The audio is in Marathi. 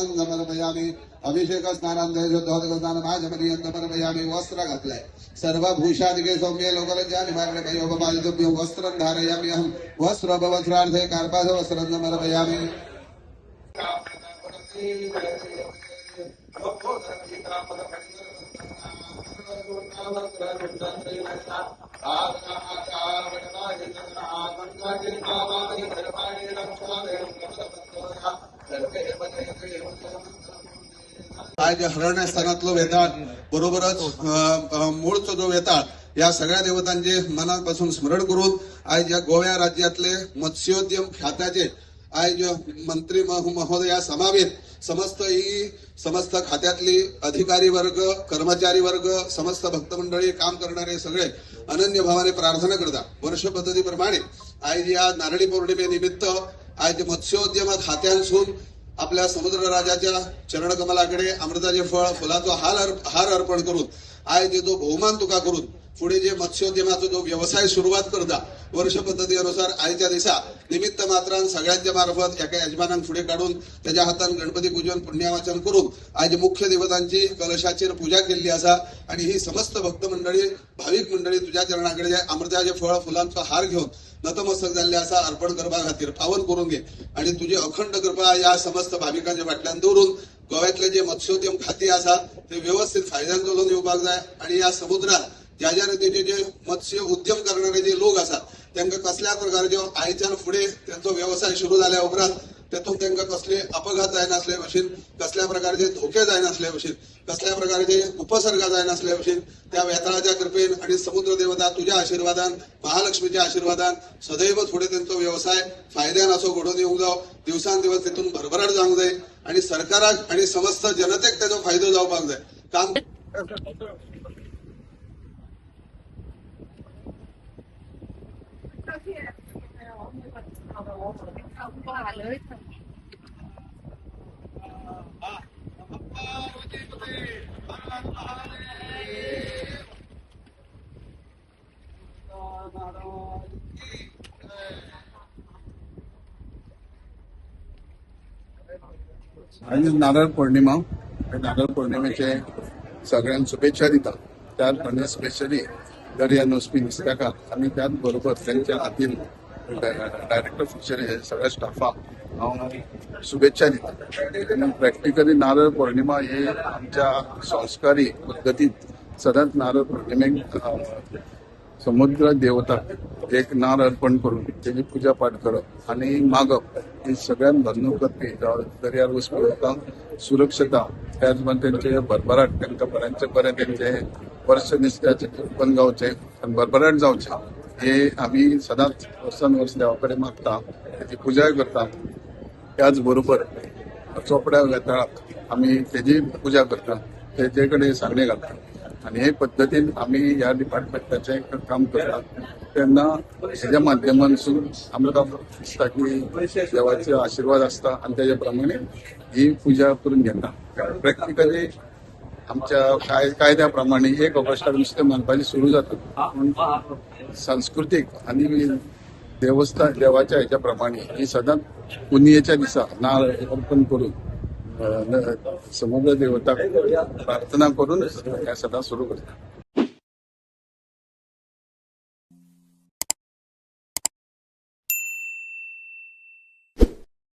स्नानं समर्पयामि अभिषेक स्नानांत शुद्धोदक स्नान भाजपर्यंत समर्पयामि वस्त्र घातलंय सर्व भूषादिके सौम्य लोकलज्जा निवारणे भयोपपादितुभ्यं वस्त्रं धारयामि अहं वस्त्रोपवस्त्रार्थे कार्पास वस्त्रं समर्पयामि आज हरण्या स्थानातलं वेताळ बरोबरच मूळचा जो वेताळ या सगळ्या देवतांचे मनापासून स्मरण करून आज या गोव्या राज्यातले मत्स्योद्यम खात्याचे आज मंत्री महोदया समावेत समस्त खात्यातली अधिकारी वर्ग कर्मचारी वर्ग समस्त भक्त मंडळी काम करणारे सगळे अनन्य भावाने प्रार्थना करतात वर्ष पद्धतीप्रमाणे आज या नारळी पौर्णिमेनिमित्त आज मत्स्योद्यम खात्यांसून आपल्या समुद्र राजाच्या चरणकमलाकडे अमृताचे फळ फुलाचा हार अर्पण करून आज जो बहुमान तुका करून पुढे जे मत्स्योद्यमाचा जो व्यवसाय सुरुवात करता वर्ष पद्धतीनुसार आजच्या दिवसा निमित्त मात्रान सगळ्यांच्या मार्फत एका यजमानांक पुढे काढून त्याच्या हातान गणपती पूजन पुण्यवाचन करून आज मुख्य देवतांची कलशाचेर पूजा केली असा आणि ही समस्त भक्त मंडळी भाविक मंडळी तुझ्या चरणाकडे अमृताचे फळ फुलांचा हार घेऊन नतमस्तक झाले असा अर्पण करपा खातीर पावन करून घे आणि तुझी अखंड कृपा या समस्त भाविकांच्या वाटल्यान दवरून गोव्यातले जे मत्स्योद्यम खाती असा ते व्यवस्थित फायद्यान चलून येवपाक जाय आणि या समुद्रात ज्या ज्या रीतीचे जे मत्स्य उद्यम करणारे जे लोक असतात त्यांना कसल्या प्रकारचे आयच्यान फुडे त्यांचा व्यवसाय सुरू झाल्या उपरांत तेतून त्यांना कसले अपघात जाय नसले भशेन कसल्या प्रकारचे धोके जाय नसले भशेन कसल्या प्रकारचे उपसर्ग जाय नसले भशेन त्या वेताळाच्या कृपेन आणि समुद्र देवता तुझ्या आशीर्वादान महालक्ष्मीच्या आशीर्वादान सदैव थोडे त्यांचा व्यवसाय फायद्यान असो घडून येऊंक जाव दिवसांदिवस तिथून भरभराट जावंक जाय आणि सरकाराक आणि समस्त जनतेक त्याचा फायदो जावपाक जाय काम आज नारळ पौर्णिमा नारळ पौर्णिमेचे सगळ्यांक शुभेच्छा दिता त्याचप्रमाणे स्पेशली दर्या नुस्पी नुस्त्याकार आणि त्याच बरोबर त्यांच्या हातीन डायरेक्टर फिशरी हे सगळ्या स्टाफाक हांव शुभेच्छा दिता प्रॅक्टिकली नारळ पौर्णिमा हे आमच्या संस्कारी पद्दतीत सदांच नारळ पौर्णिमेक समुद्र देवताक एक नार अर्पण करून त्याची पूजा पाठ करप आणि मागप ही सगळ्यांत भरवणूक करपी दर्यार वचपी लोकांक सुरक्षता त्याचप्रमाणे त्यांचे भरभराट तांकां बऱ्यांचे बरें त्यांचे वर्ष निश्त्याचे उत्पन्न गावचे आनी भरभराट जावचे हे आमी सदांच वर्सान वर्स देवा कडेन मागता त्याची पूजा करता त्याच बरोबर चोपड्या वेताळाक आमी तेजी पूजा करता तेजे कडेन सांगणे घालता आणि हे पद्धतीन आम्ही या डिपार्टमेंटाचे काम करतात तेन्ना हेच्या माध्यमांतसून आमकां दिसता की देवाचे आशीर्वाद असता आणि त्याच्या प्रमाणे ही पूजा करून घेता प्रॅक्टिकली आमच्या कायद्या प्रमाणे 1 ऑगस्टाक नुस्तें मारपाची सुरू जाता सांस्कृतिक आणि देवाच्या हेच्या प्रमाणे ही सदांच पुनयेच्या दिसा नारळ अर्पण करून समुद्र देवताक प्रार्थना करून हे सदां सुरू करता.